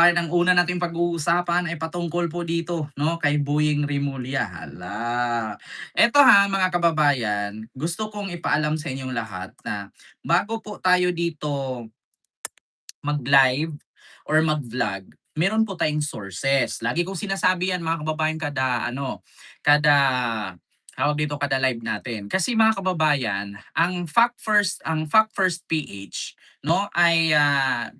Ang una nating pag-uusapan ay patungkol po dito 'no, kay Boyeng Rimulya, hala. Eto ha mga kababayan, gusto kong ipaalam sa inyong lahat na bago po tayo dito mag-live or mag-vlog, meron po tayong sources. Lagi kong sinasabi yan mga kababayan kada tawag dito, kada live natin. Kasi mga kababayan, ang Fact First PH, no, ay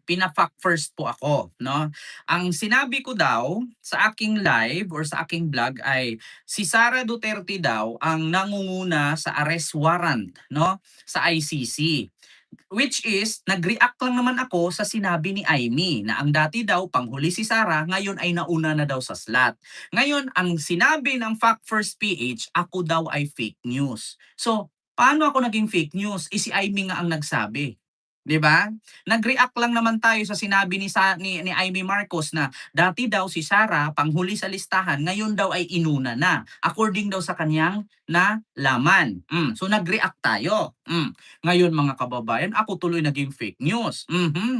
pina-fact first po ako, no. Ang sinabi ko daw sa aking live or sa aking vlog ay si Sara Duterte daw ang nangunguna sa arrest warrant, no, sa ICC. Which is, nag-react lang naman ako sa sinabi ni Aimee na ang dati daw panghuli si Sara, ngayon ay nauna na daw sa slot. Ngayon, ang sinabi ng Fact First PH, ako daw ay fake news. So, paano ako naging fake news? Si Aimee nga ang nagsabi. 'Di ba? Nag-react lang naman tayo sa sinabi ni Aimee Marcos na dati daw si Sara panghuli sa listahan, ngayon daw ay inuna na according daw sa kanyang nalaman. So nag-react tayo. Ngayon mga kababayan, ako tuloy naging fake news.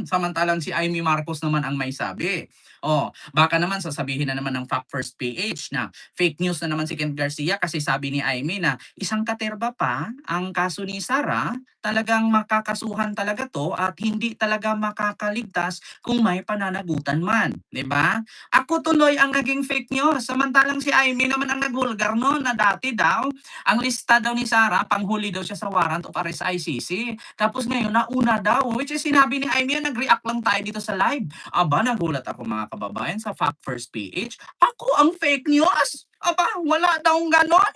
Samantalang si Aimee Marcos naman ang may sabi. Oh, baka naman sasabihin na naman ng Fact First PH na fake news na naman si Ken Garcia kasi sabi ni Aimee na isang katerba pa ang kaso ni Sara, talagang makakasuhan talaga to at hindi talaga makakaligtas kung may pananagutan man, 'di ba? Ako tuloy ang naging fake news, samantalang si Aimee naman ang naghulgar no na dati daw ang lista daw ni Sara, panghuli daw siya sa warrant of arrest sa ICC. Tapos ngayon, nauna daw. Which is sinabi ni Aimee, nag-react lang tayo dito sa live. Aba, nagulat ako mga kababayan sa Fact First PH. Ako ang fake news. Aba, wala daw ganon.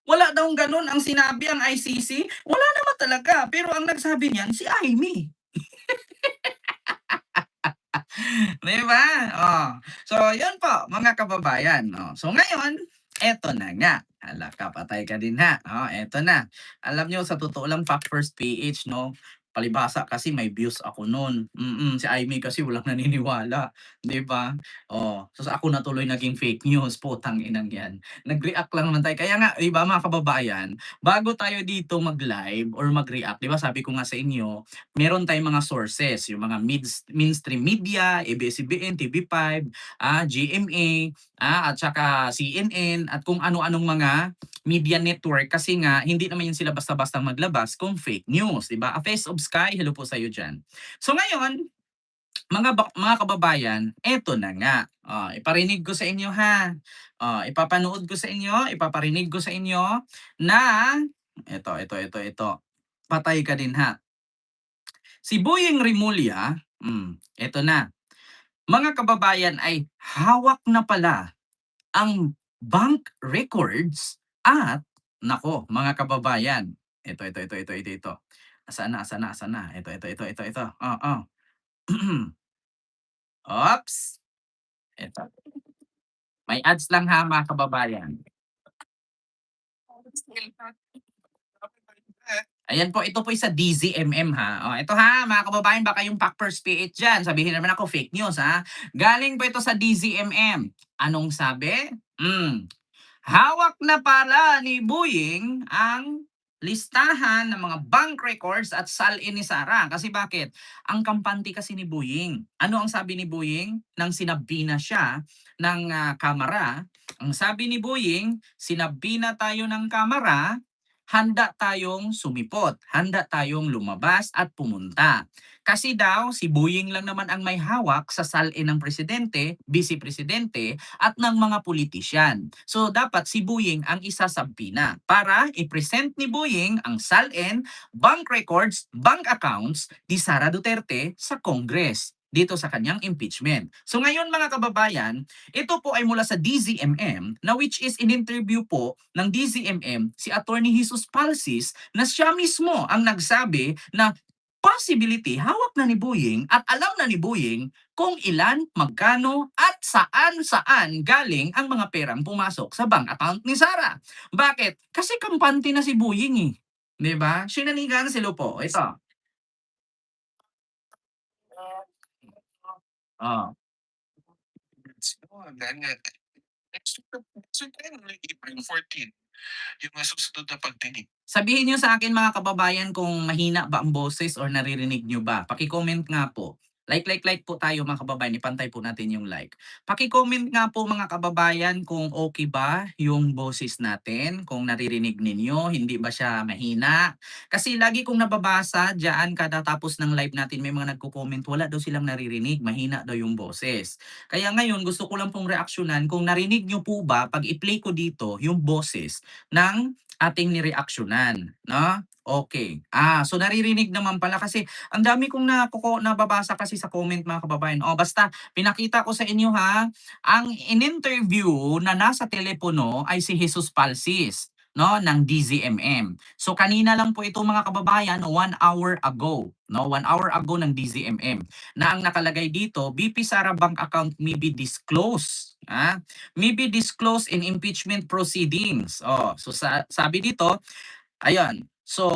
Wala daw ganon ang sinabi ang ICC. Wala naman talaga. Pero ang nagsabi niyan, si Aimee. Di ba? Oh. So, yun po, mga kababayan. Oh. So, ngayon, eto na nga. Hala ka, patay ka din ha. Oh, eto na. Alam nyo, sa totoo lang, Fact First PH, no? Palibhasa kasi may views ako noon. Si Aimee kasi walang naniniwala, 'di ba? Oh, so ako na tuloy naging fake news, putang inang 'yan. Nag-react lang naman tayo. Kaya nga, 'di ba mga kababayan, bago tayo dito mag-live or mag-react, 'di ba? Sabi ko nga sa inyo, meron tayong mga sources, yung mga mainstream media, ABS-CBN, TV5, GMA, at saka CNN, at kung ano-anong mga media network kasi nga hindi naman yun sila basta-basta maglabas kung fake news, 'di ba? A face of sky, hello po sa iyo diyan. So ngayon, mga kababayan, eto na nga. Iparinig ko sa inyo ha. Ipapanood ko sa inyo, ipaparinig ko sa inyo na ito. Patay ka din ha. Si Boyeng Rimulya, eto na. Mga kababayan ay hawak na pala ang bank records at nako mga kababayan, ito. Asan na? Ito. Oo. Oops, ito. May ads lang ha mga kababayan. Ayan po, ito po sa DZMM ha. Ito ha, mga kababayan, baka yung Packers PH dyan, sabihin naman ako fake news ha. Galing po ito sa DZMM. Anong sabi? Hawak na pala ni Boying ang listahan ng mga bank records at salin ni Sara. Kasi bakit? Ang kampante kasi ni Boying. Ano ang sabi ni Boying? Nang sinabi na siya ng kamera, ang sabi ni Boying, sinabi na tayo ng kamera, handa tayong sumipot, handa tayong lumabas at pumunta. Kasi daw, si Boying lang naman ang may hawak sa salin ng presidente, vice-presidente, at ng mga politisyan. So dapat si Boying ang isa sa bina para i-present ni Boying ang salin, bank records, bank accounts ni Sara Duterte sa Congress dito sa kanyang impeachment. So ngayon mga kababayan, ito po ay mula sa DZMM na which is in-interview po ng DZMM si Attorney Jesus Palsis na siya mismo ang nagsabi na possibility hawak na ni Boying at alam na ni Boying kung ilan, magkano at saan-saan galing ang mga perang pumasok sa bank account ni Sara. Bakit? Kasi kampante na si Boying eh. 'Di ba? Sinanigan sila po. Ito. Oh. Yung susunod na pagdinig. Sabihin niyo sa akin mga kababayan kung mahina ba ang boses or naririnig niyo ba? Paki-comment nga po. Like po tayo mga kababayan, ipantay po natin yung like. Paki-comment nga po mga kababayan kung okay ba yung boses natin, kung naririnig ninyo, hindi ba siya mahina. Kasi lagi kong nababasa diyan kada tapos ng live natin may mga nagko-comment, wala daw silang naririnig, mahina daw yung boses. Kaya ngayon gusto ko lang pong reaksyonan kung narinig nyo po ba 'pag i-play ko dito yung boses ng ating nireaksyonan, 'no? Okay. So naririnig naman pala kasi ang dami kong nababasa kasi sa comment mga kababayan. Basta pinakita ko sa inyo ha, ang in-interview na nasa telepono ay si Jesus Palsis, 'no, ng DZMM. So kanina lang po ito mga kababayan, 1 hour ago, 'no, 1 hour ago ng DZMM na ang nakalagay dito, BP Sara bank account may be disclosed. May be disclosed in impeachment proceedings. So sabi dito, ayan. So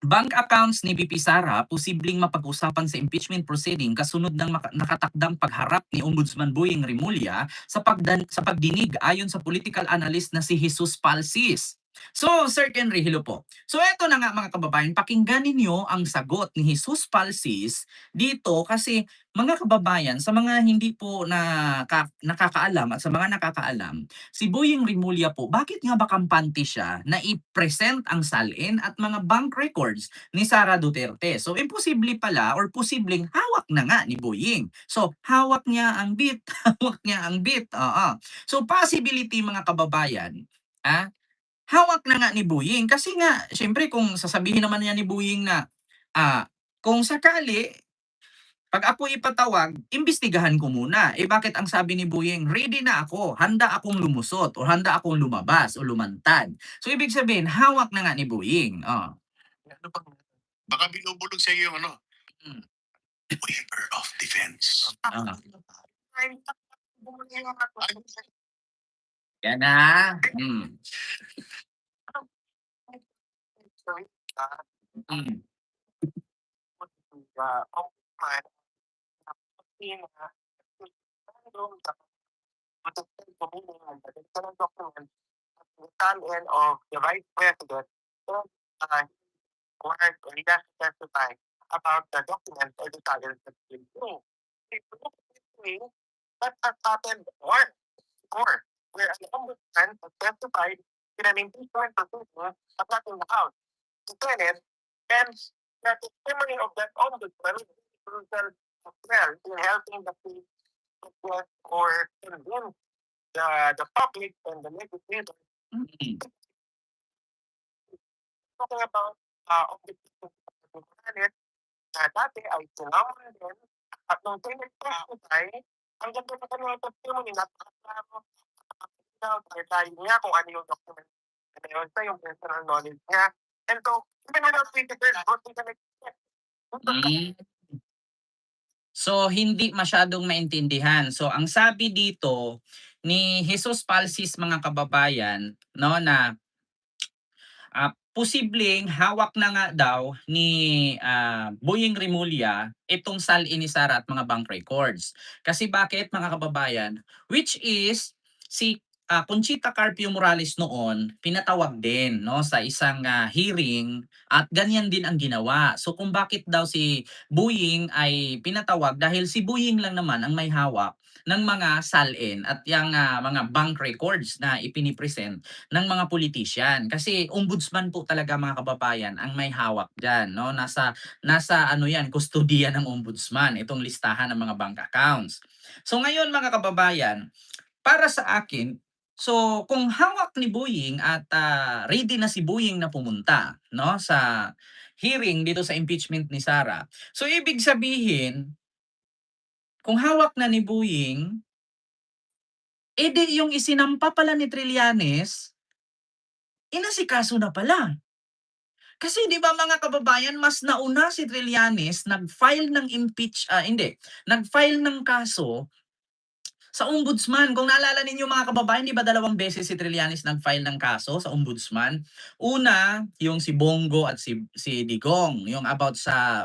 bank accounts ni VP Sara posibleng mapag-usapan sa impeachment proceeding kasunod ng nakatakdang pagharap ni Ombudsman Boying Rimulya sa pagdinig ayon sa political analyst na si Jesus Palsis. So, Sir Henry, hello po. So, eto na nga mga kababayan, pakinggan ninyo ang sagot ni Jesus Palsis dito kasi mga kababayan, sa mga hindi po nakakaalam at sa mga nakakaalam, si Boying Rimulya po, bakit nga ba kampante siya na i-present ang salin at mga bank records ni Sara Duterte? So, imposible pala or posibleng hawak na nga ni Boying. So, hawak niya ang bit, hawak niya ang bit. Oo. So, possibility mga kababayan, hawak na nga ni Boying. Kasi nga, syempre kung sasabihin naman niya ni Boying na, kung sakali 'pag ako ipatawag, imbestigahan ko muna. Bakit ang sabi ni Boyeng, ready na ako, handa akong lumusot o handa akong lumabas o lumantad. So ibig sabihin, hawak na nga ni Boyeng. Ano bang baka binubulog sa iyo yung ano, Mm. waiver of defense. Ah. Ay, Yan na. Mm. Talent of the Vice President uh, work or he does testify about the documents or the talents that he do. That has happened before, where an ombudsman has testified in an impeachment proceeding at not in the House. The Senate, and the testimony of that ombudsman is crucial as well in helping the case suggest or convince the public and the legislators Mm. talking about ombudsman sa Senate na dati ay sinamon din at nung tinag-testify, ang ganda sa kanyang testimony, napakaklaro, tayo niya kung ano yung document na yun sa yung personal knowledge niya. And so, even without critical, what we can expect. Mm. So hindi masyadong maintindihan. So ang sabi dito ni Jesus Palsis mga kababayan, no, na posibleng hawak na nga daw ni Boying Rimulya itong salin ni Sara at mga bank records. Kasi bakit mga kababayan? Which is si Conchita Carpio Morales noon pinatawag din no sa isang hearing at ganyan din ang ginawa. So kung bakit daw si Boying ay pinatawag dahil si Boying lang naman ang may hawak ng mga salin at yung mga bank records na ipinipresent ng mga politician. Kasi ombudsman po talaga mga kababayan ang may hawak diyan, no? Nasa ano 'yan, kustodiya ng ombudsman itong listahan ng mga bank accounts. So ngayon mga kababayan, para sa akin, so kung hawak ni Boying at ready na si Boying na pumunta, no, sa hearing dito sa impeachment ni Sara. So ibig sabihin, kung hawak na ni Boying, yung isinampa pala ni Trillanes, inasikaso na pala. Kasi 'di ba mga kababayan, mas nauna si Trillanes nag-file ng nag-file ng kaso sa ombudsman. Kung naalala ninyo mga kababayan, 'di ba 2 beses si Trillanes nag-file ng kaso sa ombudsman? Una, yung si Bongo at si Digong, yung about sa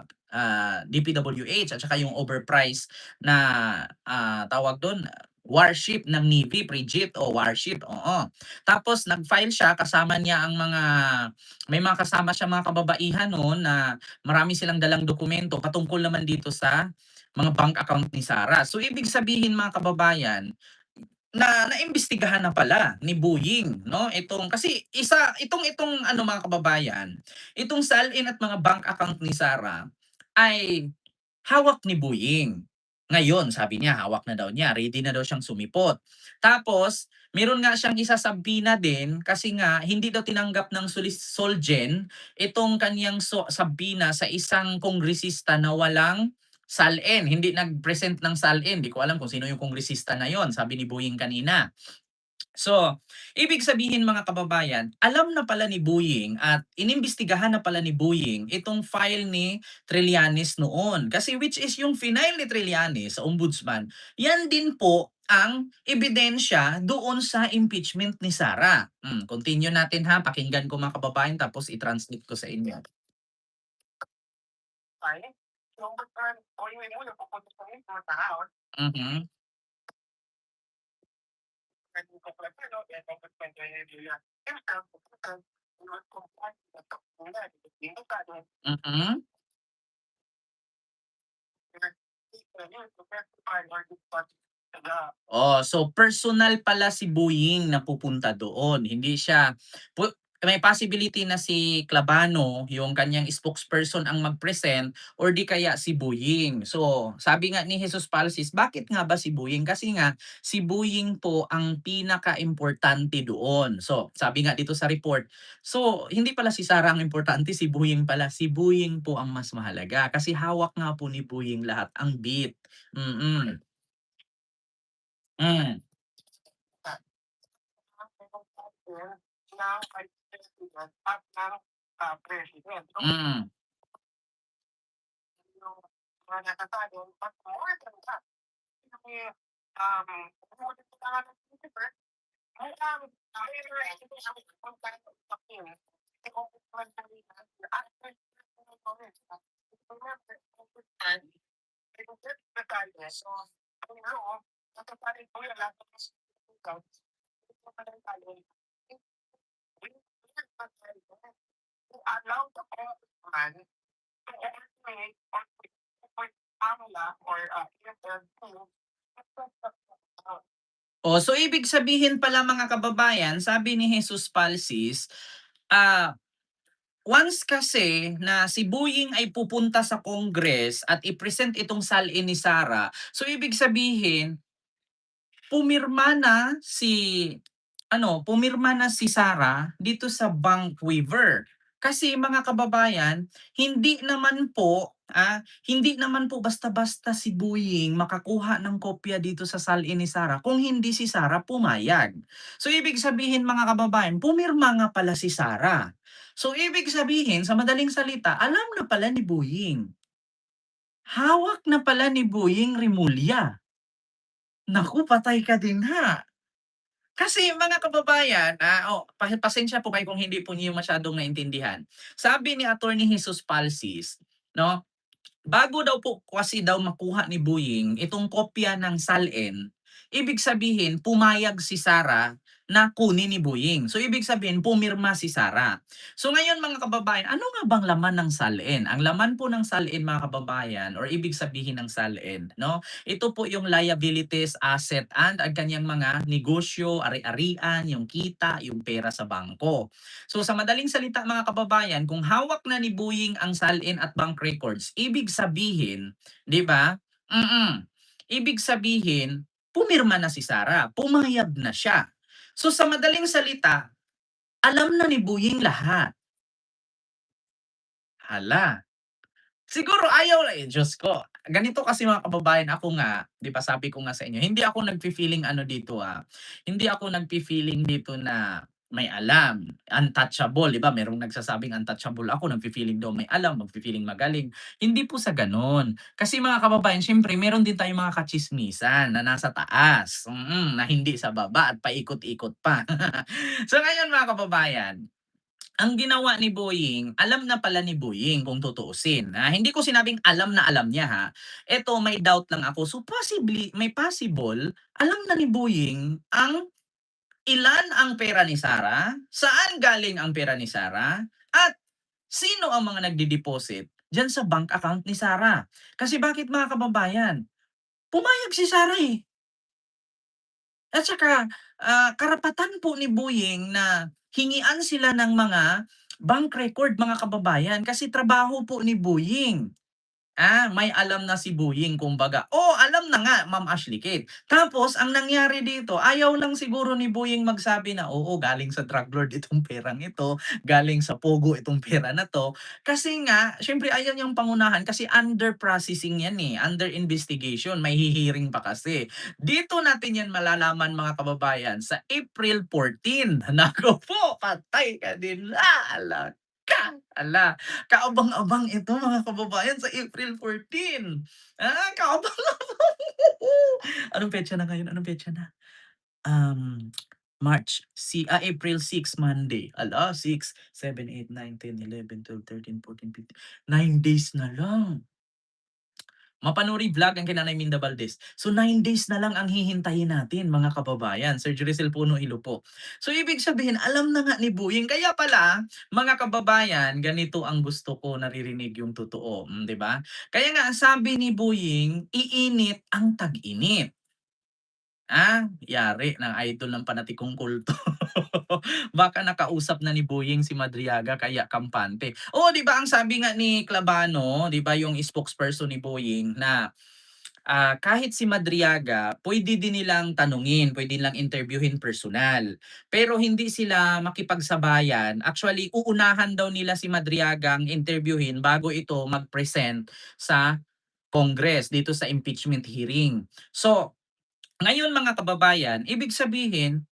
DPWH at saka yung overprice na tawag doon, warship ng Navy, frigate o warship, oo. Tapos nag-file siya kasama niya ang may mga kasama siya mga kababaihan no'n na marami silang dalang dokumento patungkol naman dito sa mga bank account ni Sarah. So ibig sabihin mga kababayan, na naimbestigahan na pala ni Boying 'no, itong ano mga kababayan, itong salin at mga bank account ni Sarah ay hawak ni Boying. Ngayon sabi niya hawak na daw niya, ready na daw siyang sumipot. Tapos meron nga siyang isasabina din kasi nga hindi daw tinanggap ng Solgen itong kaniyang sabina sa isang kongresista na walang salin, hindi nag-present ng salin. Di ko alam kung sino yung kongresista na yon, sabi ni Boying kanina. So, ibig sabihin mga kababayan, alam na pala ni Boying at inimbestigahan na pala ni Boying itong file ni Trillanes noon. Kasi which is yung final ni Trillanes sa ombudsman, yan din po ang ebidensya doon sa impeachment ni Sara. Continue natin ha, pakinggan ko mga kababayan tapos i-translate ko sa inyo. Ay, yung return o yung muna pupunta sa inyo sa house, Mhm, pwede ko pala pero yan ang pagkwento nila. Himself, not comply with the muna, dito ka doon, mhm. yun, to testify or dispatch the Oh, so personal pala si Boying na pupunta doon. Hindi siya pu may possibility na si Clabano, yung kanyang spokesperson ang mag-present or di kaya si Boying. So, sabi nga ni Jesus Palsis, bakit nga ba si Boying? Kasi nga si Boying po ang pinaka-importante doon. So, sabi nga dito sa report, so hindi pala si Sarah ang importante, si Boying pala. Si Boying po ang mas mahalaga kasi hawak nga po ni Boying lahat ang beat. Mm. Hmm. ng president at ng president. So, Hmm. yung mga nakasabi, but more than that, kasi, bukod sa pangalan ng Lucifer, ay ay kung kaya sakin, kung kung after remember, so, ang ano, nataparin ko yung lahat ng ikaw, to allow the ombudsman to estimate or formula or interview Oh, so ibig sabihin pala mga kababayan, sabi ni Jesus Palsis, once kasi na si Boying ay pupunta sa Congress at i-present itong salin ni Sara, so ibig sabihin pumirma na si Sarah dito sa bank waiver. Kasi mga kababayan, hindi naman po basta-basta si Boying makakuha ng kopya dito sa salin ni Sarah kung hindi si Sarah pumayag. So ibig sabihin mga kababayan, pumirma nga pala si Sarah. So ibig sabihin, sa madaling salita, alam na pala ni Boying. Hawak na pala ni Boying Rimulya. Naku, patay ka din ha. Kasi mga kababayan, pasensya po kayo kung hindi po niyo masyadong naintindihan. Sabi ni Attorney Jesus Palsis, 'no, bago daw po kasi daw makuha ni Boying itong kopya ng SALN, ibig sabihin pumayag si Sarah na kunin ni Boying. So ibig sabihin pumirma si Sarah. So ngayon mga kababayan, ano nga bang laman ng SALN? Ang laman po ng SALN mga kababayan or ibig sabihin ng SALN, no? Ito po yung liabilities, asset and ang kanyang mga negosyo, ari-arian, yung kita, yung pera sa bangko. So sa madaling salita mga kababayan, kung hawak na ni Boying ang salin at bank records, ibig sabihin, 'di ba? Ibig sabihin, pumirma na si Sarah, pumayag na siya. So sa madaling salita, alam na ni Boying lahat. Hala, siguro ayaw Diyos ko. Ganito kasi mga kababayan, ako nga, 'di ba sabi ko nga sa inyo, hindi ako nagfi-feeling ano dito, hindi ako nagfi-feeling dito na may alam, untouchable, 'di ba merong nagsasabing untouchable ako, nagfi-feeling daw may alam, magfi-feeling magaling. Hindi po sa gano'n. Kasi mga kababayan, siyempre meron din tayong mga katsismisan na nasa taas, na hindi sa baba at paikot-ikot pa. So ngayon mga kababayan, Ang ginawa ni Boying, alam na pala ni Boying kung tutuusin. Hindi ko sinabing alam na alam niya ha. Eto may doubt lang ako. So possibly, may possible, alam na ni Boying ang ilan ang pera ni Sarah, saan galing ang pera ni Sarah, at sino ang mga nagde-deposit diyan sa bank account ni Sarah. Kasi bakit mga kababayan? Pumayag si Sarah eh. At saka, karapatan po ni Boying na hingian sila ng mga bank record mga kababayan kasi trabaho po ni Boying. May alam na si Boying kumbaga. Oh, alam na nga, Ma'am Ashley Kate. Tapos ang nangyari dito, ayaw lang siguro ni Boying magsabi na, "Oo, galing sa drug lord itong perang ito, galing sa pogo itong pera na 'to." Kasi nga, siyempre ayaw niyang pangunahan kasi under processing 'yan, under investigation, may hihiring pa kasi. Dito natin 'yan malalaman mga kababayan sa April 14. Naku po, patay ka din. Ala. Kaabang-abang ito mga kababayan sa April 14. Kaabang-abang. Anong petsa na ngayon? Anong petsa na? April 6, Monday. 6, 7, 8, 9, 10, 11, 12, 13, 14, 15. 9 days na lang. Mapanuri Vlog ang kina Minda Valdez. So 9 days na lang ang hihintayin natin mga kababayan. Sir Jerisel Puno Hilo po. So ibig sabihin, alam na nga ni Boying. Kaya pala, mga kababayan, ganito ang gusto ko naririnig yung totoo. 'Di ba? Kaya nga, ang sabi ni Boying, iinit ang tag-init. Yari ng idol ng panatikong kulto. Baka nakausap na ni Boying si Madriaga kaya kampante. Oo, 'di ba ang sabi nga ni Clabano, 'di ba yung spokesperson ni Boying na kahit si Madriaga puwede din nilang tanungin, puwede nilang interviewin personal. Pero hindi sila makipagsabayan. Actually, uunahan daw nila si Madriagang interviewin bago ito mag-present sa Congress dito sa impeachment hearing. So, ngayon mga kababayan, ibig sabihin,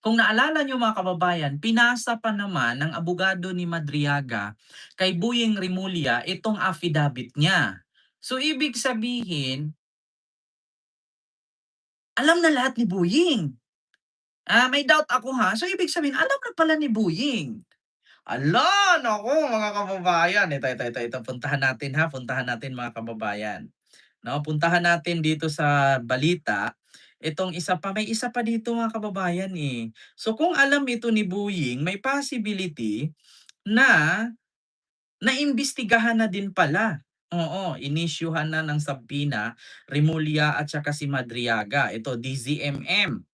kung naalala niyo mga kababayan, pinasa pa naman ng abogado ni Madriaga kay Boyeng Rimulya itong affidavit niya. So ibig sabihin, alam na lahat ni Boyeng. May doubt ako ha. So ibig sabihin, alam na pala ni Boyeng. Naku mga kababayan. Ito. Puntahan natin ha. Puntahan natin mga kababayan. No, puntahan natin dito sa balita. Itong isa pa, may isa pa dito mga kababayan eh. So kung alam ito ni Boying, may possibility na naimbestigahan na din pala. Oo, inisyuhan na ng subpoena Rimulya at saka si Madriaga. Ito, DZMM.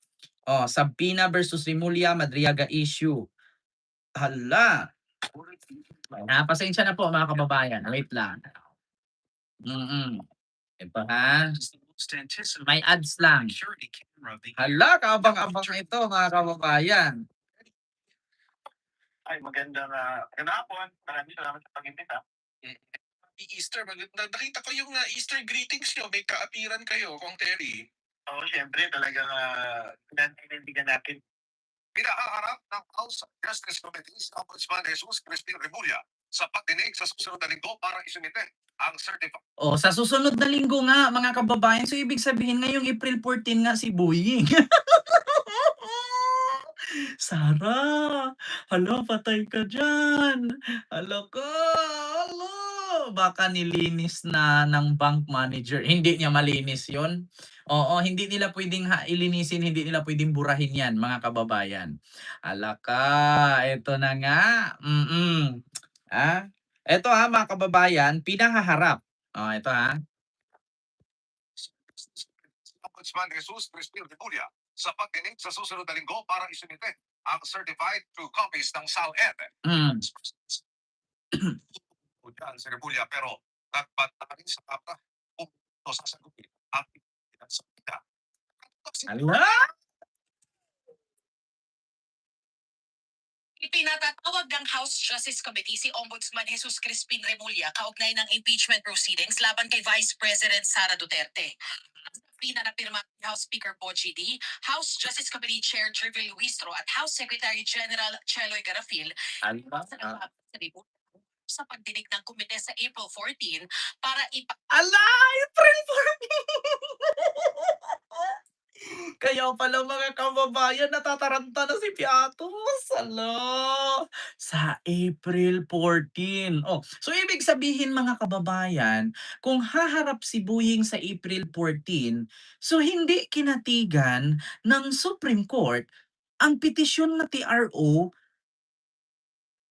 Subpoena versus Rimulya, Madriaga issue. Hala. Pasensya na po mga kababayan. Wait lang. Mm. Ito ha. May ads lang. Kaabang-abang ito mga kababayan. Ay, magandang hapon. Maraming salamat sa pag-imbita. Easter, nakita ko yung Easter greetings nyo, may kaapiran kayo, Kong Terry. Oo, siyempre talagang pinantinindigan natin. Pinahaharap ng House Justice Committee si Ombudsman Jesus Crispin Remulla sa pagdinig sa susunod na linggo para isumite ang certified. Sa susunod na linggo nga mga kababayan, so ibig sabihin ngayong April 14 nga si Boying. Sarah, hala patay ka diyan. Hala ka, hala. Baka nilinis na ng bank manager. Hindi niya malinis 'yon. Oo, hindi nila pwedeng ilinisin, hindi nila pwedeng burahin 'yan, mga kababayan. Hala ka, eto na nga. Ah, eto mga kababayan, pinahaharap. Ito Ombudsman Jesus Crispin Remulla sa pagdinig sa susunod na linggo para isumite ang certified true copies ng SAL-ED. Hmm. Diyan si Remulla pero nagpatarin sa kapa kung ito sasagutin ang ipinag sa pita. Hala. Ipinatatawag ng House Justice Committee si Ombudsman Jesus Crispin Remulla kaugnay ng impeachment proceedings laban kay Vice President Sara Duterte. Pinanapirma ni House Speaker Boji D, House Justice Committee Chair Jervil Luistro at House Secretary General Cheloy Garafil Hala. sa pagdinig ng komite sa April 14 para April 14! Kaya pala mga kababayan natataranta na si Piatos, hala, sa April 14. Oh, so ibig sabihin mga kababayan, kung haharap si Boying sa April 14, so hindi kinatigan ng Supreme Court ang petisyon na TRO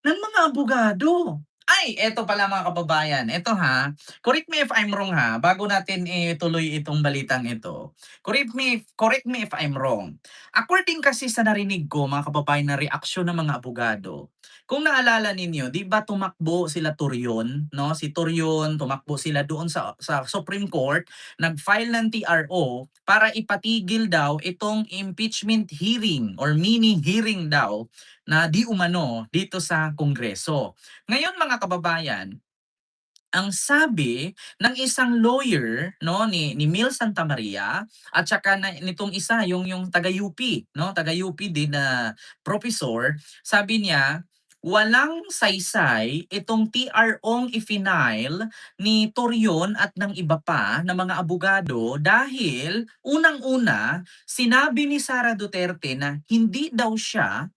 ng mga abogado. Ay, eto pala mga kababayan, eto ha, correct me if I'm wrong ha, bago natin ituloy itong balitang ito. Correct me if I'm wrong. According kasi sa narinig ko mga kababayan na reaksyon ng mga abogado, kung naalala ninyo, 'di ba tumakbo sila Torion, no? Si Torion, tumakbo sila doon sa Supreme Court, nag-file ng TRO para ipatigil daw itong impeachment hearing or mini hearing daw na di umano dito sa Kongreso. Ngayon mga kababayan, ang sabi ng isang lawyer no ni Mil Santamaria at saka nitong isa yung taga UP no taga UP din na professor, sabi niya walang saysay itong TRO'ng ifinail ni Torion at ng iba pa na mga abogado dahil unang-una sinabi ni Sara Duterte na hindi daw siya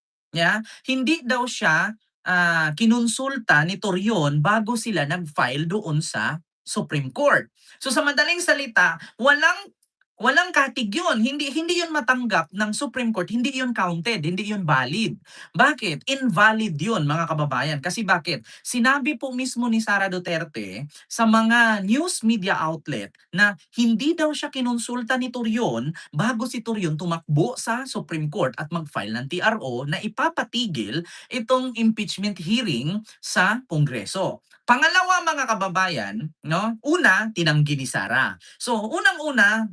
kinonsulta ni Torion bago sila nag-file doon sa Supreme Court. So sa madaling salita, walang katig yun. Hindi yun matanggap ng Supreme Court, hindi yun counted, hindi yun valid. Bakit? Invalid yun mga kababayan. Kasi bakit? Sinabi po mismo ni Sara Duterte sa mga news media outlet na hindi daw siya kinonsulta ni Torion bago si Torion tumakbo sa Supreme Court at mag-file ng TRO na ipapatigil itong impeachment hearing sa Kongreso. Pangalawa mga kababayan, no? Una, tinanggi ni Sara. So unang-una,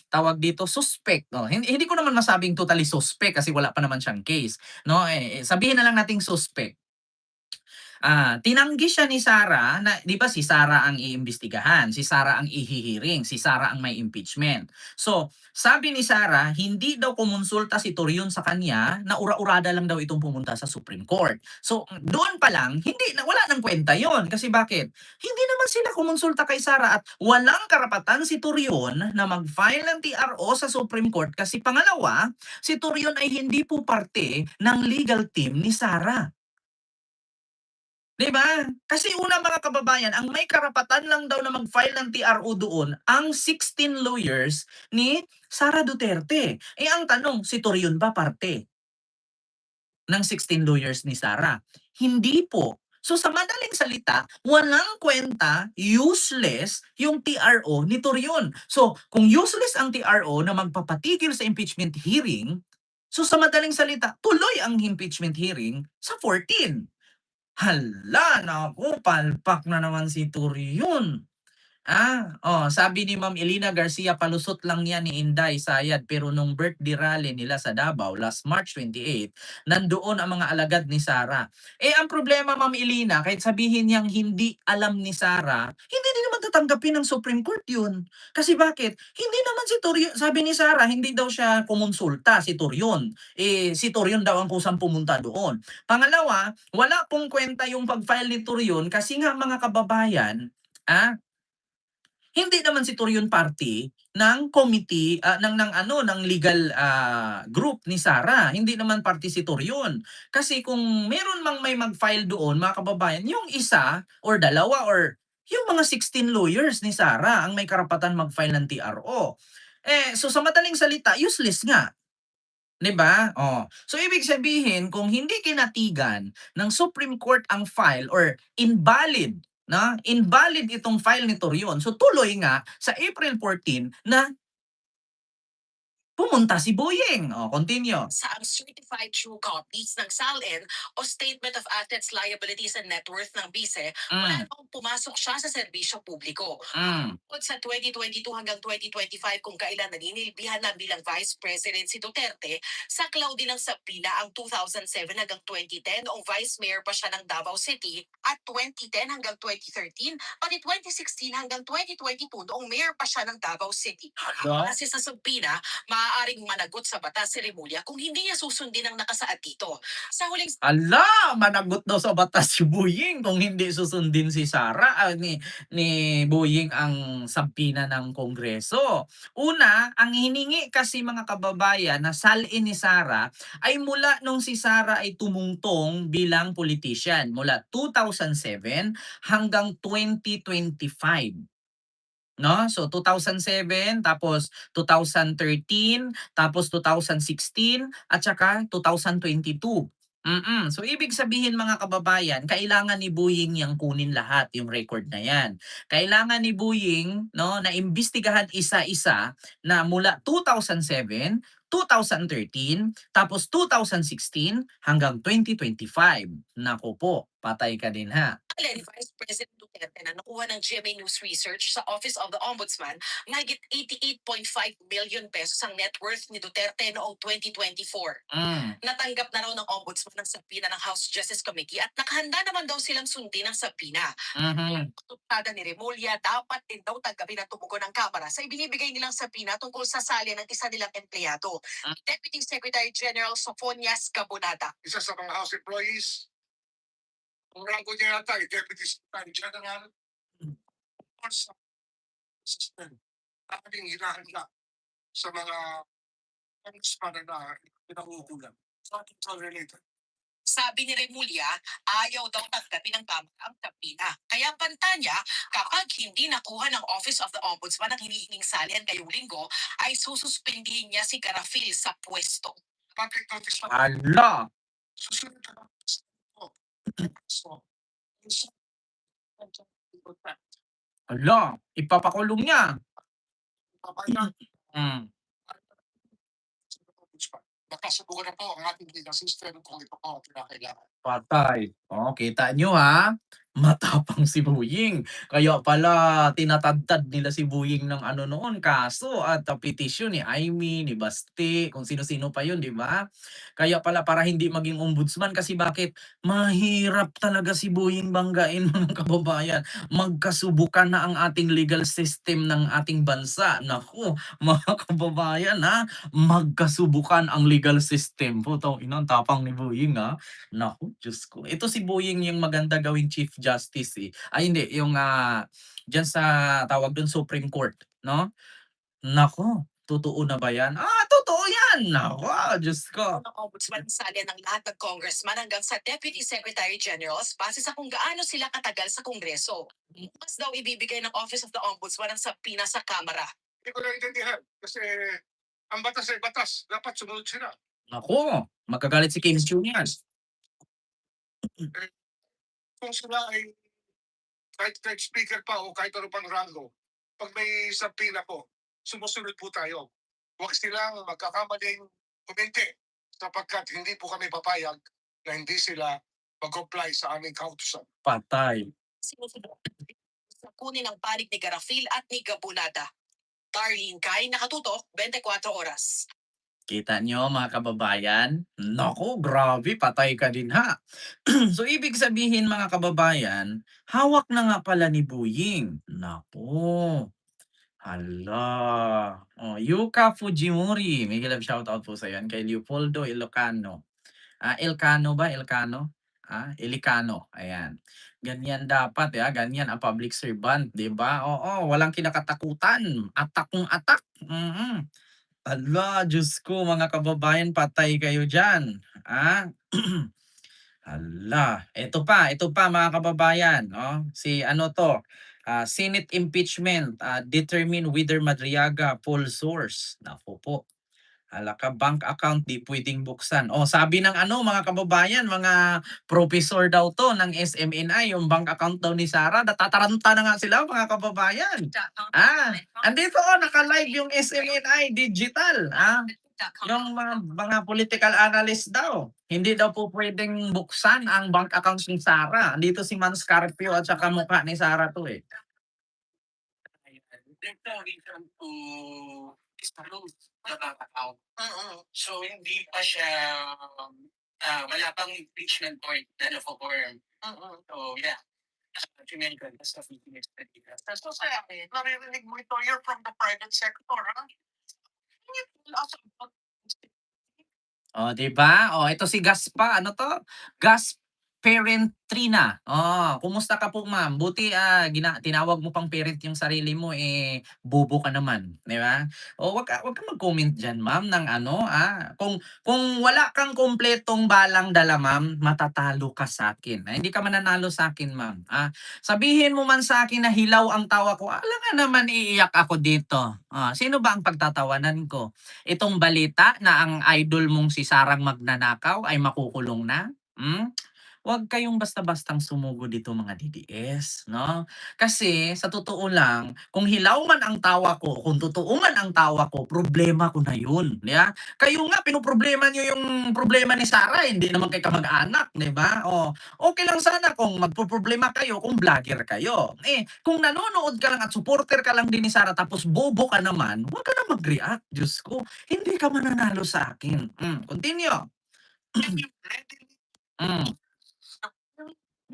tawag dito suspect, no. Hindi ko naman masabing totally suspect kasi wala pa naman siyang case, no. Sabihin na lang nating suspect. Tinanggi siya ni Sara na 'di ba si Sara ang iimbestigahan, si Sara ang ihihiring, si Sara ang may impeachment. So, sabi ni Sara, hindi daw kumonsulta si Torion sa kanya na ura-urada lang daw itong pumunta sa Supreme Court. So, doon pa lang wala nang kwenta 'yon kasi bakit? Hindi naman sila kumonsulta kay Sara at walang karapatan si Torion na mag-file ng TRO sa Supreme Court kasi pangalawa, si Torion ay hindi po parte ng legal team ni Sara. 'Di ba? Kasi una mga kababayan, ang may karapatan lang daw na mag-file ng TRO doon ang 16 lawyers ni Sara Duterte. Ang tanong, si Torion ba parte ng 16 lawyers ni Sara? Hindi po. So sa madaling salita, walang kwenta, useless yung TRO ni Torion. So kung useless ang TRO na magpapatigil sa impeachment hearing, so sa madaling salita, tuloy ang impeachment hearing sa 14. Hala, naku palpak na naman si Torion. Sabi ni Ma'am Elina Garcia, palusot lang yan ni Inday Sayad pero nung birthday rally nila sa Davao last March 28, nandoon ang mga alagad ni Sara. Ang problema Ma'am Elina, kahit sabihin niyang hindi alam ni Sara, hindi din naman tatanggapin ng Supreme Court yun. Kasi bakit? Hindi naman si Torion, sabi ni Sara, hindi daw siya kumonsulta si Torion. Si Torion daw ang kusang pumunta doon. Pangalawa, wala pong kwenta yung pag-file ni Torion kasi nga mga kababayan, hindi naman si Torion party ng committee, ng legal group ni Sara. Hindi naman party si Torion. Kasi kung meron mang may mag-file doon, mga kababayan, yung isa or dalawa or yung mga 16 lawyers ni Sara ang may karapatan mag-file ng TRO. So sa madaling salita, useless nga. 'Di ba? So ibig sabihin kung hindi kinatigan ng Supreme Court ang file or invalid itong file ni Torion. So tuloy nga sa April 14 na pumunta si Boyeng. Continue. Sa ang certified true copies ng SALN o Statement of Assets, Liabilities and Net Worth ng BISE, wala Mm, namang pumasok siya sa serbisyo publiko. mm, Bukod sa 2022 hanggang 2025 kung kailan naninilbihan na bilang Vice President si Duterte, saklaw din ng sapina ang 2007 hanggang 2010 noong Vice Mayor pa siya ng Davao City at 2010 hanggang 2013 pati 2016 hanggang 2022 noong Mayor pa siya ng Davao City. no? Kasi sa sapina, maaaring managot sa batas si Remulla kung hindi niya susundin ang nakasaad dito. Sa huling Ala, managot daw sa batas si Boying kung hindi susundin si Sara, ni Boying ang sabina ng Kongreso. Una, ang hiningi kasi mga kababayan na salin ni Sara ay mula nung si Sara ay tumungtong bilang politician mula 2007 hanggang 2025. No? So 2007, tapos 2013, tapos 2016, at saka 2022. So ibig sabihin mga kababayan, kailangan ni Boying yang kunin lahat yung record na yan. Kailangan ni Boying, no, na imbestigahan isa-isa na mula 2007, 2013, tapos 2016 hanggang 2025. Naku po, patay ka din ha. pangalan ni Vice President Duterte na nakuha ng GMA News Research sa Office of the Ombudsman, mahigit 88.5 million pesos ang net worth ni Duterte noong 2024. Natanggap na raw ng Ombudsman ang sabina ng House Justice Committee at nakahanda naman daw silang sundin ang sabina. Mhm. Tutada ni Remulla, dapat din daw tanggapin at tumugon ng Kamara sa ibinibigay nilang sabina tungkol sa sali ng isa nilang empleyado, Deputy Secretary General Sofonias Cabonada. Isa sa mga House employees, ang rango niya yata ay Deputy Secretary General or sa assistant. Aking hinahanda sa mga congressman na pinangukulan. So, it's all related. Sabi ni Remulla, ayaw daw tanggapin ng Kamara ang sabina. Kaya ang banta niya, kapag hindi nakuha ng Office of the Ombudsman ang hinihiling salian ngayong linggo, ay sususpindihin niya si Garafil sa pwesto. Public notice pa. Ala, Susunod na lang. So, ala, ipapakulong niya. papaya, Mm. nakasubukan na po ang ating legal system kung ito po ang kinakailangan. Patay. Oh, kita nyo ha? Matapang si Boying. Kaya pala tinatadtad nila si Boying ng ano noon, kaso at petisyon ni Aimee, ni Basti, kung sino-sino pa yun, di ba? Kaya pala para hindi maging ombudsman kasi bakit? Mahirap talaga si Boying banggain mga kababayan. Magkasubukan na ang ating legal system ng ating bansa. Naku, mga kababayan ha, magkasubukan ang legal system. Putang ina, ang tapang ni Boying ha. Naku, Diyos ko. Ito si Boying yung maganda gawing Chief Justice eh. Ay hindi, yung diyan sa tawag dun Supreme Court, no? Naku, totoo na ba yan? Totoo yan! Naku, Diyos ko. Ang Ombudsman salian ng lahat ng congressman hanggang sa Deputy Secretary Generals base sa kung gaano sila katagal sa Kongreso. Mas daw ibibigay ng Office of the Ombudsman ang sabina sa Kamara. Hindi ko naintindihan kasi ang batas ay batas. Dapat sumunod sila. Naku, magkagalit si Kim Chiu niyan. Kung sila ay kahit speaker pa o kahit ano pang rango, pag may sapina po, sumusunod po tayo. Huwag silang magkakamaling kuminti sapagkat hindi po kami papayag na hindi sila mag-comply sa aming kautusan. Patay. Sinusunod sa kunin ang panig ni Garafil at ni Gabunada. Darlene Kai, nakatutok, 24 oras. Kita nyo mga kababayan? Naku, grabe, patay ka din ha. So ibig sabihin mga kababayan, hawak na nga pala ni Boying. Naku. Hala. Oh, Yuka Fujimori. May shoutout po sa yan kay Leopoldo Ilocano. Elcano ba? Elcano? Ilicano. Ayan. Ganyan dapat, ganyan ang public servant, 'di ba? Oo, walang kinakatakutan. Atak kung atak. Hala, Diyos ko mga kababayan, patay kayo diyan. Hala, ito pa mga kababayan, oh. Si ano 'to, Senate impeachment, determine whether Madriaga full source. Naku po. Hala ka, bank account di puwedeng buksan. Oh, sabi ng ano mga kababayan, mga professor daw 'to ng SMNI, yung bank account daw ni Sara, natataranta na nga sila mga kababayan. Andito naka-live yung SMNI digital, yung mga political analyst daw. Hindi daw po puwedeng buksan ang bank accounts ni Sara. Andito si Ma'am Scarpio at saka mukha ni Sara 'to, eh. Declaration to disclose the bank account. So, hindi pa siya, wala pang impeachment point na na-form. So, yeah. As you mentioned, that's the Philippines. So, sa akin, naririnig mo ito, you're from the private sector, ha? Oh, 'di ba? Oh, ito si Gaspa, ano 'to? Gasparentrina. Oh, kumusta ka po, ma'am? Buti, tinawag mo pang parent yung sarili mo, eh, bobo ka naman, 'di ba? Oh, wag ka mag-comment diyan, ma'am, ng ano, kung wala kang kumpletong balang dala, ma'am, matatalo ka sa'kin. Hindi ka mananalo sa'kin, ma'am, Sabihin mo man sa akin na hilaw ang tawa ko, alangan naman iiyak ako dito. Sino ba ang pagtatawanan ko? Itong balita na ang idol mong si Sarang Magnanakaw ay makukulong na? Huwag kayong basta-bastang sumugod dito mga DDS, 'no? Kasi sa totoo lang, kung hilaw man ang tawa ko, kung totoo man ang tawa ko, problema ko na 'yun, 'di ba? Kayo nga pinoproblema niyo yung problema ni Sarah, hindi naman kayo kamag-anak, 'di ba? Oh, okey lang sana kung magpoproblema kayo kung vlogger kayo. Eh, kung nanonood ka lang at supporter ka lang din ni Sarah tapos bobo ka naman, huwag ka na mag-react, Diyos ko. Hindi ka mananalo sa akin. Continue.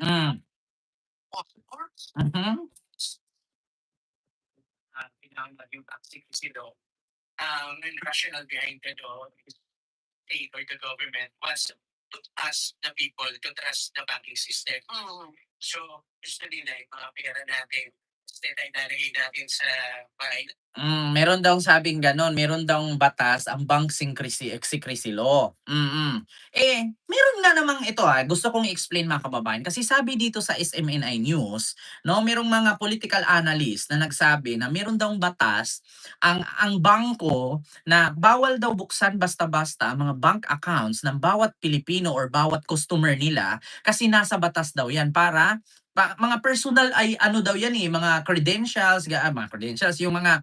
Hmm, hmm, mhm. Pinangalan yung toxic kasi daw, ang rational behind the law is state or the government wants to ask the people to trust the banking system. So, gusto nila yung mga pera natin, instead ay nalagay natin sa bahay. Meron daw sabing gano'n, meron daw batas ang Bank Secrecy Law. Meron nga namang ito, gusto kong i-explain mga kababayan kasi sabi dito sa SMNI News, 'no, merong mga political analyst na nagsabi na meron daw batas ang bangko na bawal daw buksan basta-basta ang mga bank accounts ng bawat Pilipino or bawat customer nila kasi nasa batas daw 'yan para mga personal ay ano daw 'yan, mga credentials, mga credentials, yung mga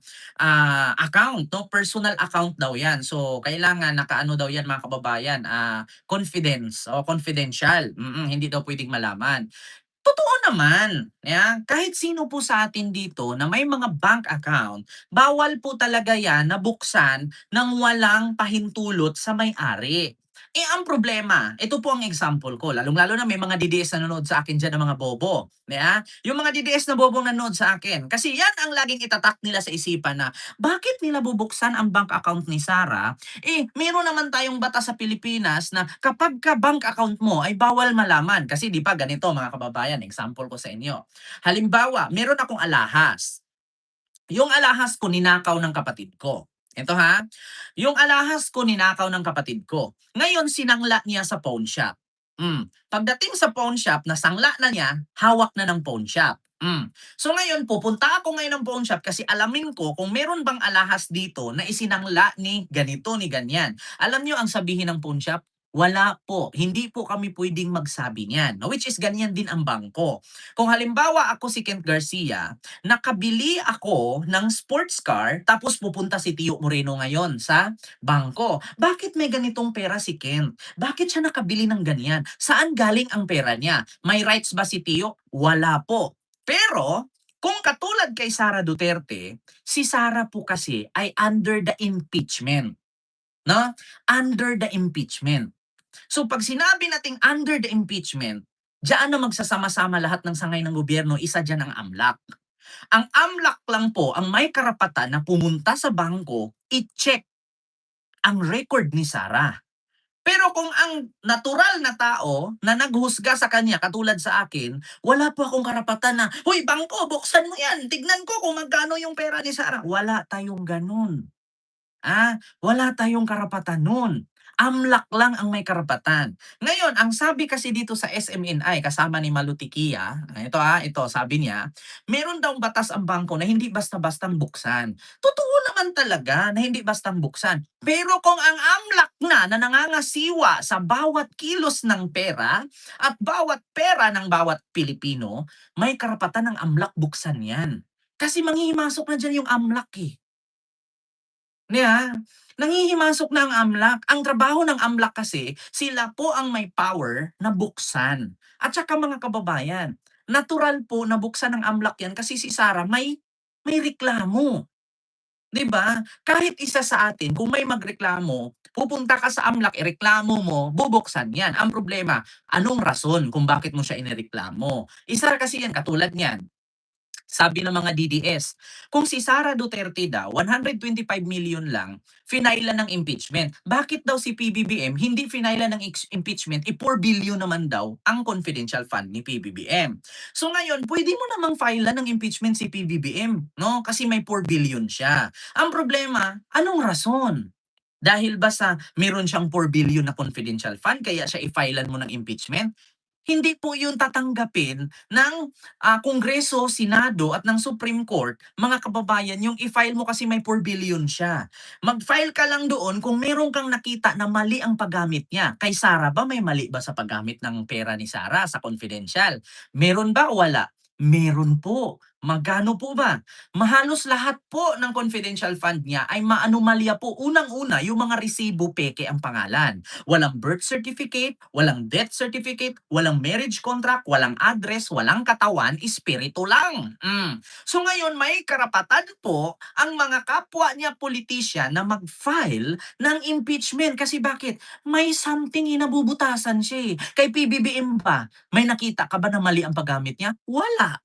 account 'no, personal account daw 'yan. So, kailangan nakaano daw 'yan mga kababayan, confidential, hindi daw puwedeng malaman. Totoo naman, kahit sino po sa atin dito na may mga bank account, bawal po talaga 'yan na buksan ng walang pahintulot sa may-ari. Ang problema, ito po ang example ko, lalong-lalo na may mga DDS na nanonood sa akin diyan na mga bobo, yung mga DDS na bobong nanonood sa akin. Kasi 'yan ang laging itatak nila sa isipan na, bakit nila bubuksan ang bank account ni Sarah, meron naman tayong batas sa Pilipinas na kapag ka bank account mo ay bawal malaman. Kasi 'di ba ganito mga kababayan, example ko sa inyo. Halimbawa, meron akong alahas. Yung alahas ko ninakaw ng kapatid ko. Ito yung alahas ko ninakaw ng kapatid ko. Ngayon sinangla niya sa pawn shop. Pagdating sa pawn shop, nasangla na niya, hawak na ng pawn shop. So ngayon, pupunta ako ngayon ng pawn shop kasi alamin ko kung meron bang alahas dito na isinangla ni ganito, ni ganyan. Alam niyo ang sabihin ng pawn shop? Wala po. Hindi po kami pwedeng magsabi niyan. Which is ganyan din ang bangko. Kung halimbawa ako si Kent Garcia, nakabili ako ng sports car tapos pupunta si Tio Moreno ngayon sa bangko. Bakit may ganitong pera si Kent? Bakit siya nakabili ng ganyan? Saan galing ang pera niya? May rights ba si Tio? Wala po. Pero kung katulad kay Sara Duterte, si Sara po kasi ay under the impeachment. No? Under the impeachment. So pag sinabi nating under the impeachment, diyan na magsasama-sama lahat ng sangay ng gobyerno, isa diyan ang AMLAC. Ang AMLAC lang po ang may karapatan na pumunta sa bangko, i-check ang record ni Sarah. Pero kung ang natural na tao na naghusga sa kanya katulad sa akin, wala po akong karapatan na, "Hoy bangko, buksan mo yan, tignan ko kung magkano yung pera ni Sarah." Wala tayong ganun. Wala tayong karapatan nun. AMLAC lang ang may karapatan. Ngayon, ang sabi kasi dito sa SMNI kasama ni Malutikia, ito sabi niya, meron daw batas ang bangko na hindi basta-bastang buksan. Totoo naman talaga na hindi bastang buksan. Pero kung ang AMLAC na nangangasiwa sa bawat kilos ng pera at bawat pera ng bawat Pilipino, may karapatan ng AMLAC buksan yan. Kasi manghihimasok na dyan yung AMLAC eh. 'Di ba? Nanghihimasok na ang AMLAC. Ang trabaho ng AMLAC kasi, sila po ang may power na buksan. At saka mga kababayan, natural po na buksan ng AMLAC yan kasi si Sarah may reklamo. 'Di ba? Kahit isa sa atin, kung may magreklamo, pupunta ka sa AMLAC, ireklamo mo, bubuksan yan. Ang problema, anong rason kung bakit mo siya inireklamo? Isa kasi yan, katulad niyan, Sabi ng mga DDS, kung si Sara Duterte daw, 125 million lang, finailan ng impeachment. Bakit daw si PBBM hindi finailan ng impeachment? 4 billion naman daw ang confidential fund ni PBBM. So ngayon, pwede mo namang filean ng impeachment si PBBM, no? Kasi may 4 billion siya. Ang problema, anong rason? Dahil ba sa meron siyang 4 billion na confidential fund kaya siya i-filean mo ng impeachment? Hindi po yun tatanggapin ng Kongreso, Senado at ng Supreme Court, mga kababayan, yung i-file mo kasi may 4 billion siya. Mag-file ka lang doon kung meron kang nakita na mali ang paggamit niya. Kay Sara ba may mali ba sa paggamit ng pera ni Sara sa confidential? Meron ba o wala? Meron po. Magkano po ba? Mahalos lahat po ng confidential fund niya ay maanomalya po. Unang-una, yung mga resibo peke ang pangalan. Walang birth certificate, walang death certificate, walang marriage contract, walang address, walang katawan, espiritu lang. So ngayon, may karapatan po ang mga kapwa niya politician na mag-file ng impeachment. Kasi bakit? May something hinabubutasan siya eh. Kay PBBM pa, may nakita ka ba na mali ang paggamit niya? Wala.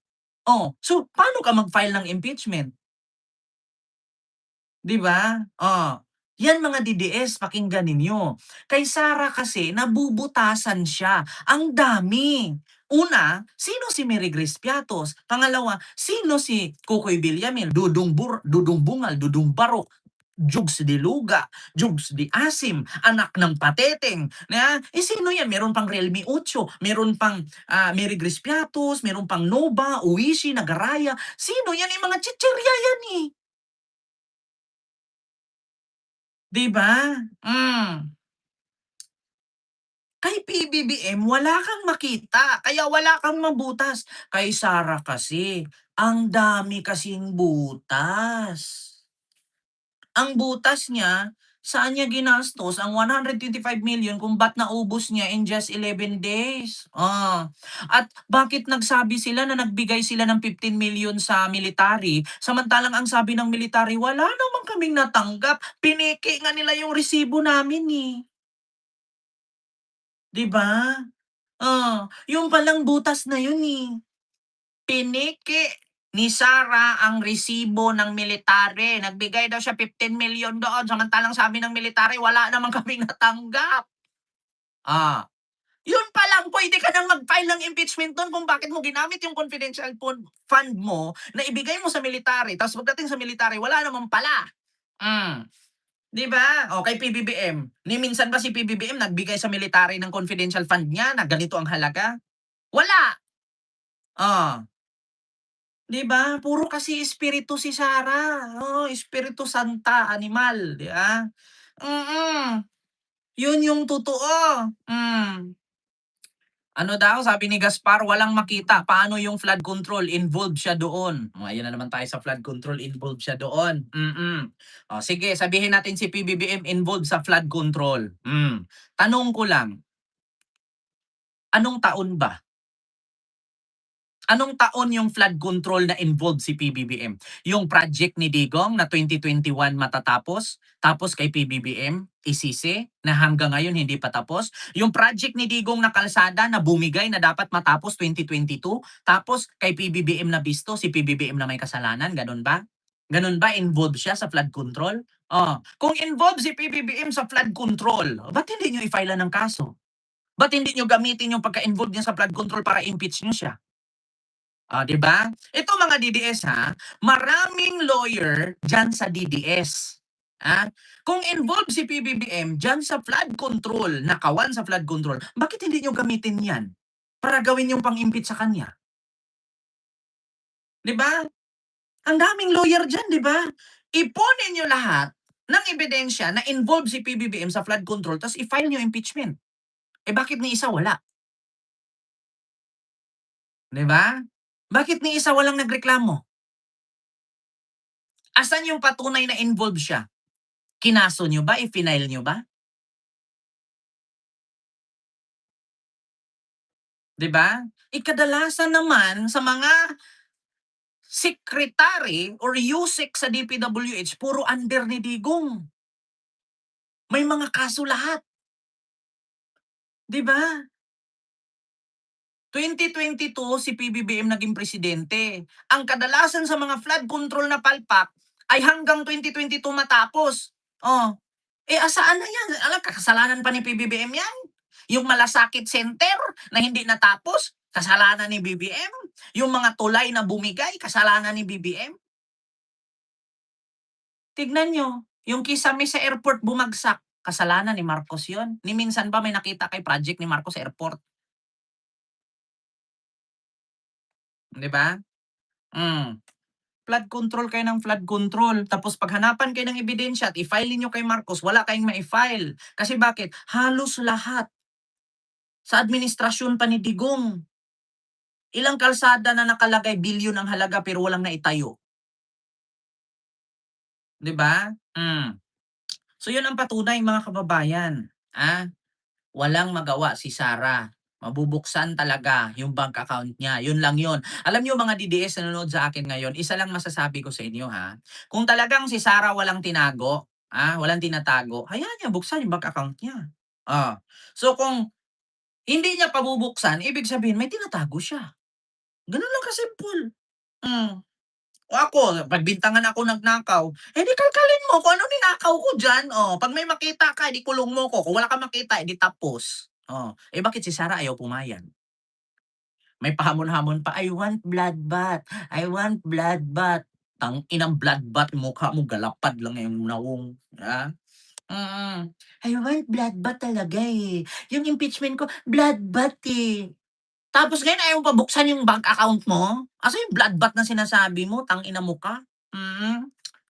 Oh, so paano ka mag-file ng impeachment? 'Di ba? Oh, 'yan mga DDS pakinggan ninyo. Kay Sara kasi nabubutasan siya, ang dami. Una, sino si Mary Grace Piatos? Pangalawa, sino si Kokoy Villaamil, Dudong Bungal, Dudong Barok, Jugs de Luga, Jugs de Asim, anak ng Pateteng, na sino 'yan? Meron pang Realme 8, meron pang Mary Grace Piatos, meron pang Nova, Uwishi, Nagaraya. Sino 'yan? Yung mga chichirya 'yan eh. 'Di ba? Kay PBBM wala kang makita, kaya wala kang mabutas. Kay Sara kasi, ang dami kasing butas. Ang butas niya, saan niya ginastos ang 125 million kung ba't naubos niya in just 11 days? At bakit nagsabi sila na nagbigay sila ng 15 million sa military, samantalang ang sabi ng military, wala naman kaming natanggap, pineke nga nila yung resibo namin eh. 'Di ba? Yung palang butas na yun eh. Piniki ni Sara ang resibo ng military. Nagbigay daw siya 15 million doon, samantalang sabi ng military, wala naman kaming natanggap. Ah, yun pa lang puwede ka ng mag-file ng impeachment dun kung bakit mo ginamit yung confidential fund mo na ibigay mo sa military, tapos pagdating sa military wala naman pala. Hmm, 'di ba? O kay PBBM, ni minsan ba si PBBM nagbigay sa military ng confidential fund niya na ganito ang halaga? Wala. Oh. 'Di ba? Puro kasi espiritu si Sara, oo, Espiritu Santa, animal, 'di ba? Mm, 'yun yung totoo. Ano daw sabi ni Gaspar, walang makita, paano yung flood control, involved siya doon. Ayan na naman tayo sa flood control, involved siya doon. Sige, sabihin natin si PBBM involved sa flood control. Tanong ko lang, anong taon ba? Anong taon yung flood control na involved si PBBM? Yung project ni Digong na 2021 matatapos, tapos kay PBBM isisi na hanggang ngayon hindi pa tapos? Yung project ni Digong na kalsada na bumigay na dapat matapos 2022, tapos kay PBBM na bisto, si PBBM na may kasalanan, ganun ba? Ganun ba involved siya sa flood control? Kung involved si PBBM sa flood control, ba't hindi niyo i-file ng kaso? Ba't hindi niyo gamitin yung pagka-involved niya sa flood control para impeach niyo siya? 'Di ba? Ito mga DDS ha, maraming lawyer diyan sa DDS. Kung involved si PBBM diyan sa flood control, nakawan sa flood control, bakit hindi niyo gamitin 'yan para gawin yung pang-impeach sa kanya? 'Di ba? Ang daming lawyer diyan, 'di ba? Ipunin niyo lahat ng ebidensya na involved si PBBM sa flood control ta's i-file niyo impeachment. Bakit ni isa wala? 'Di ba? Bakit ni isa walang nagreklamo? Asan yung patunay na involved siya? Kinaso niyo ba, i-file niyo ba? 'Di ba? Kadalasan naman sa mga secretary or USEC sa DPWH puro under ni Digong. May mga kaso lahat, 'di ba? 2022 si PBBM naging presidente. Ang kadalasan sa mga flood control na palpak ay hanggang 2022 matapos. Oh, asaan na yan? Alam, kasalanan pa ni PBBM yan. Yung Malasakit Center na hindi natapos, kasalanan ni BBM. Yung mga tulay na bumigay, kasalanan ni BBM. Tignan nyo, yung Kisame sa airport bumagsak, kasalanan ni Marcos yun. Ni minsan ba may nakita kay project ni Marcos sa airport? Di ba? Flood control kayo ng flood control. Tapos paghanapan kayo ng ebidensya at i-file niyo kay Marcos, wala kayong ma-file. Kasi bakit? Halos lahat sa administrasyon pa ni Digong. Ilang kalsada na nakalagay bilyon ang halaga pero walang naitayo. 'Di ba? So yun ang patunay mga kababayan. Walang magawa si Sara. Mabubuksan talaga yung bank account niya. Yun lang yun. Alam niyo mga DDS na nanonood sa akin ngayon, isa lang masasabi ko sa inyo ha. Kung talagang si Sara walang tinago, walang tinatago, hayaan niya buksan yung bank account niya. So kung hindi niya pabubuksan, ibig sabihin may tinatago siya. Ganun lang kasimple. O ako, pagbintangan ako nagnakaw, di kalkalin mo kung ano ninakaw ko diyan. 'Pag may makita ka, kulong mo ko. Kung wala kang makita, tapos. Bakit si Sarah ayaw pumayag? May pahamon-hamon pa, "I want bloodbath, I want bloodbath." Tanginang bloodbath, mukha mo galapad lang yung naong, "I want bloodbath talaga, eh. Yung impeachment ko bloodbath, eh." Tapos ngayon ayaw mo pa buksan yung bank account mo? Asan yung bloodbath na sinasabi mo, tangina mo ka?